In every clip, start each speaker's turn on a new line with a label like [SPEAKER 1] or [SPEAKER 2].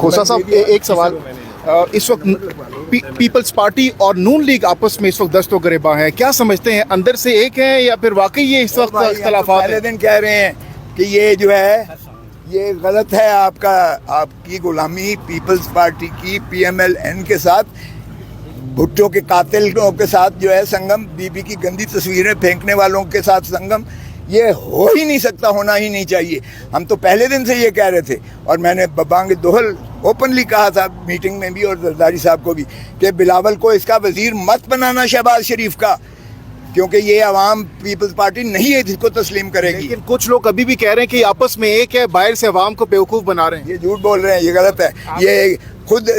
[SPEAKER 1] खोसा साहब एक सवाल, इस वक्त पीपल्स पार्टी और नून लीग आपस में इस वक्त दस्त गिरेबां है, क्या समझते हैं अंदर से एक है या फिर वाकई ये इस वक्त इख्तलाफात
[SPEAKER 2] पहले दिन कह रहे हैं कि ये जो है ये गलत है, आपकी गुलामी पीपल्स पार्टी की PMLN के साथ, भुट्टो के कातिलों के साथ जो है संगम, बीबी की गंदी तस्वीरें फेंकने वालों के साथ संगम, ये हो ही नहीं सकता, होना ही नहीं चाहिए। हम तो पहले दिन से ये कह रहे थे और मैंने बबांग दोहल ओपनली कहा था मीटिंग में भी और जरदारी साहब को भी कि बिलावल को इसका वजीर मत बनाना शहबाज शरीफ का, क्योंकि ये अवाम पीपल्स पार्टी नहीं है इसको तस्लीम करेगी।
[SPEAKER 1] लेकिन कुछ लोग अभी भी कह रहे हैं कि आपस में एक है, बाहर से अवाम को बेवकूफ़ बना रहे हैं।
[SPEAKER 2] ये झूठ बोल रहे हैं, ये गलत है। ये खुद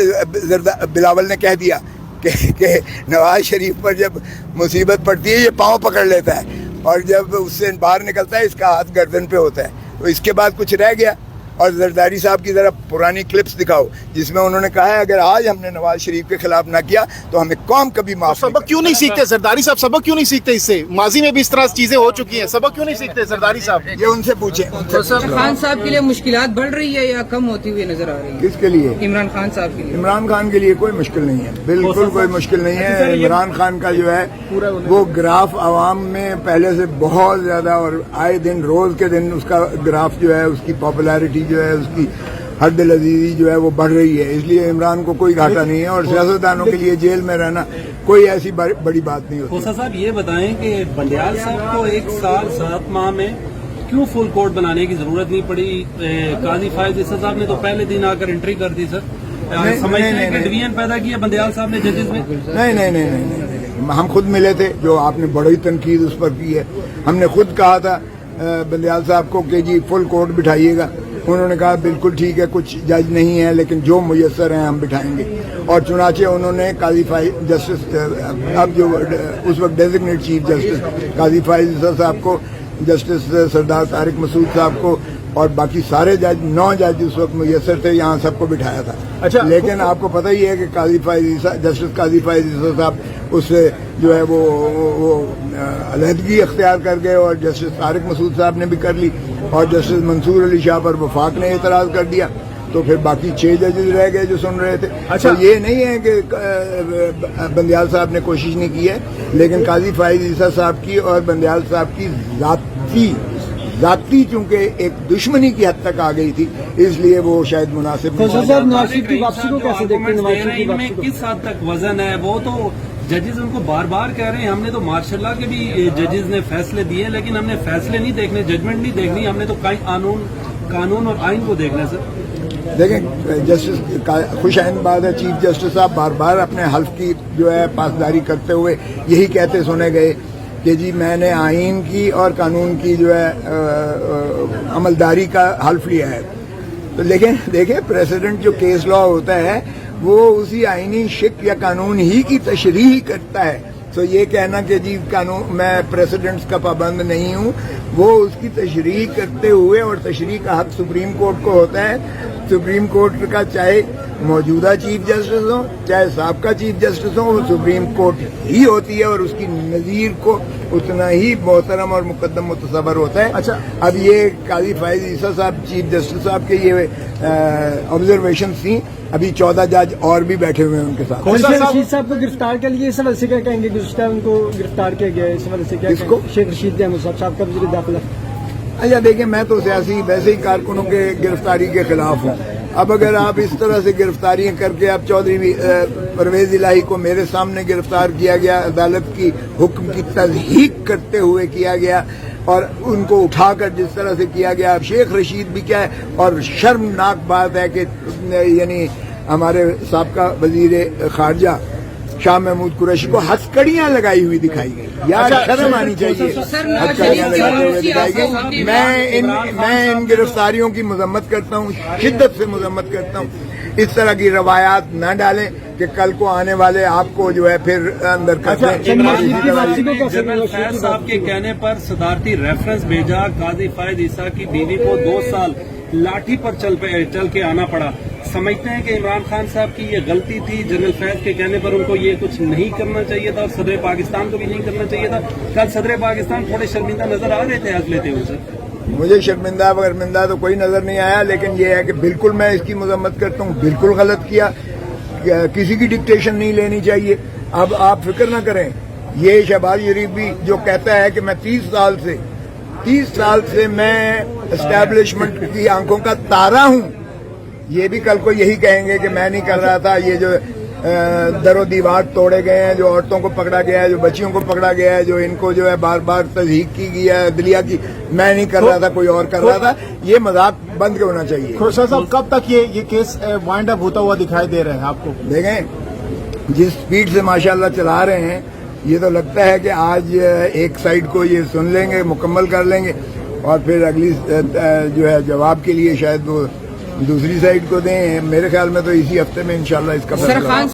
[SPEAKER 2] बिलावल ने कह दिया कि नवाज शरीफ पर जब मुसीबत पड़ती है ये पाँव पकड़ लेता है और जब उससे बाहर निकलता है इसका हाथ गर्दन पे होता है। तो इसके बाद कुछ रह गया। और जरदारी साहब की ज़रा पुरानी क्लिप्स दिखाओ जिसमें उन्होंने कहा है अगर आज हमने नवाज शरीफ के खिलाफ ना किया तो हमें कौम कभी माफ।
[SPEAKER 1] सबक क्यों नहीं सीखते जरदारी साहब, सबक क्यों नहीं सीखते इससे? माजी में भी इस तरह चीजें हो चुकी हैं, सबक क्यों नहीं सीखते जरदारी साहब?
[SPEAKER 2] ये उनसे पूछें।
[SPEAKER 3] खान साहब के लिए मुश्किलात बढ़ रही है या कम होती हुई नजर आ रही है?
[SPEAKER 2] किसके लिए?
[SPEAKER 3] इमरान खान साहब के लिए।
[SPEAKER 2] इमरान खान के लिए कोई मुश्किल नहीं है, बिल्कुल कोई मुश्किल नहीं है। इमरान खान का जो है वो ग्राफ आवाम में पहले से बहुत ज्यादा और आए दिन रोज के दिन उसका ग्राफ जो है, उसकी पॉपुलैरिटी जो है, उसकी हर दिल अजीजी जो है वो बढ़ रही है। इसलिए इमरान को कोई घाटा नहीं है और सियासतदानों के लिए जेल में रहना कोई ऐसी बड़ी बात नहीं होती।
[SPEAKER 4] खोसा साहब ये बताएं कि बंदियाल साहब को 1 साल 7 माह में क्यों फुल कोर्ट बनाने की जरूरत नहीं पड़ी? काजी फायज ईसा साहब ने तो पहले दिन आकर एंट्री कर दी। सर समझते हैं कि डिवीजन पैदा किया बंदियाल साहब ने जजेस में?
[SPEAKER 2] नहीं, हम खुद मिले थे, जो आपने बड़ी तनकीद उस पर की है। हमने खुद कहा था बंदियाल साहब को कि जी फुल कोर्ट बिठाइएगा। उन्होंने कहा बिल्कुल ठीक है, कुछ जज नहीं है लेकिन जो मुयस्सर हैं हम बिठाएंगे। और चुनाचे उन्होंने काजी फाइज जस्टिस, अब जो उस वक्त डेजिग्नेट चीफ जस्टिस काजी फाइज साहब को, जस्टिस सरदार तारिक मसूद साहब को और बाकी सारे जज 9 जज उस वक्त मुयस्सर थे, यहाँ सबको बिठाया था।
[SPEAKER 1] अच्छा,
[SPEAKER 2] लेकिन आपको पता ही है कि जस्टिस काजी फाइज साहब उससे जो है वो अलहदगी अख्तियार कर गए और जस्टिस तारिक मसूद साहब ने भी कर ली और जस्टिस मंसूर अली शाह पर वफाक ने एतराज कर दिया। तो फिर बाकी 6 जजेस रह गए जो सुन रहे थे।
[SPEAKER 1] अच्छा,
[SPEAKER 2] तो ये नहीं है कि बंदियाल साहब ने कोशिश नहीं की है, लेकिन काजी फाइज ईसा साहब की और बंदियाल साहब की जाती चूंकि एक दुश्मनी की हद तक आ गई थी, इसलिए वो शायद मुनासिब
[SPEAKER 4] की वापसी को कैसे देखते हैं? इनमें किस हद तक वजन है? वो तो जजेस उनको बार बार कह रहे हैं हमने तो मार्शल के भी जजेस ने फैसले दिए, लेकिन हमने फैसले नहीं देखने, जजमेंट नहीं देखनी, हमने तो कानून और आइन को देखना है। सर
[SPEAKER 2] देखें, जस्टिस खुश आइंद बात है, चीफ जस्टिस साहब बार बार अपने हल्फ की जो है पासदारी करते हुए यही कहते सुने गए कि जी मैंने आइन की और कानून की जो है अमलदारी का हल्फ लिया है। तो लेकिन देखिए, प्रेसिडेंट जो केस लॉ होता है वो उसी आइनी शिक या कानून ही की तशरीह करता है। तो ये कहना कि जी कानून मैं प्रेसिडेंट्स का पाबंद नहीं हूँ, वो उसकी तशरीह करते हुए, और तशरीह का हक सुप्रीम कोर्ट को होता है। सुप्रीम कोर्ट का चाहे मौजूदा चीफ जस्टिस हो चाहे साबका चीफ जस्टिस हो, वो सुप्रीम कोर्ट ही होती है और उसकी नज़ीर को उतना ही मोहतरम और मुकद्दम मुतसबर होता है।
[SPEAKER 1] अच्छा,
[SPEAKER 2] अब ये काजी फाइज ईसा साहब चीफ जस्टिस साहब के ये ऑब्जर्वेशन थी। अभी 14 जज और भी बैठे हुए हैं उनके साथ।
[SPEAKER 5] रशीद साहब को गिरफ्तार कर लिए, इस हवाले से क्या कहेंगे? गुज़श्ता उनको गिरफ्तार किया गया है, इस हवाले से क्या
[SPEAKER 2] किसको?
[SPEAKER 5] शेख रशीद अहमद साहब का वज़ीर दाखिला।
[SPEAKER 2] अच्छा देखिए, मैं तो सियासी वैसे ही कारकुनों के गिरफ्तारी के खिलाफ हूँ। अब अगर आप इस तरह से गिरफ्तारियां करके, अब चौधरी परवेज इलाही को मेरे सामने गिरफ्तार किया गया, अदालत की हुक्म की तज़हीक करते हुए किया गया और उनको उठाकर जिस तरह से किया गया, अब शेख रशीद भी क्या है। और शर्मनाक बात है कि यानी हमारे साबका वजीर खारजा शाह महमूद कुरैशी को हथकड़ियां लगाई हुई दिखाई गई। यार शर्म आनी चाहिए, हथकड़ियां लगाई हुई दिखाई गई। मैं इन गिरफ्तारियों की मजम्मत करता हूँ, शिद्दत से मजम्मत करता हूँ। इस तरह की रवायात न डालें कि कल को आने वाले आपको जो है फिर अंदर करते हैं।
[SPEAKER 4] जनरल फैज साहब के कहने पर सदारती रेफरेंस भेजा, काजी फायद ईसा की बीवी को 2 साल लाठी पर चल के आना पड़ा। समझते हैं कि इमरान खान साहब की ये गलती थी, जनरल फैज के कहने पर उनको ये कुछ नहीं करना चाहिए था और सदर पाकिस्तान को भी नहीं करना चाहिए था। कल सदर पाकिस्तान थोड़े शर्मिंदा नजर आ रहे थे आज लेते हुए। सर
[SPEAKER 2] مجھے شرمندہ ورمندہ تو کوئی نظر نہیں آیا، لیکن یہ ہے کہ بالکل میں اس کی مذمت کرتا ہوں، بالکل غلط کیا، کسی کی ڈکٹیشن نہیں لینی چاہیے۔ اب آپ فکر نہ کریں، یہ شہباز شریف بھی جو کہتا ہے کہ میں 30 سال سے میں اسٹیبلشمنٹ کی آنکھوں کا تارا ہوں، یہ بھی کل کو یہی کہیں گے کہ میں نہیں کر رہا تھا۔ یہ جو در و دیوار توڑے گئے ہیں، جو عورتوں کو پکڑا گیا ہے، جو بچیوں کو پکڑا گیا ہے، جو ان کو جو ہے بار بار تضحیق کی گئی ہے عدلیہ کی، میں نہیں کر رہا تھا، کوئی اور کر رہا تھا، یہ مذاق بند ہونا چاہیے۔
[SPEAKER 1] کھوسا صاحب کب تک یہ کیس وائنڈ اپ ہوتا ہوا دکھائی دے رہا ہے آپ کو؟
[SPEAKER 2] دیکھیں جس سپیڈ سے ماشاءاللہ چلا رہے ہیں، یہ تو لگتا ہے کہ آج ایک سائڈ کو یہ سن لیں گے، مکمل کر لیں گے، اور پھر اگلی جو ہے جواب کے لیے شاید وہ دوسری سائڈ کو دیں۔ میرے خیال میں تو اسی ہفتے میں انشاءاللہ اس کا
[SPEAKER 3] سر
[SPEAKER 2] فیصلہ
[SPEAKER 3] خان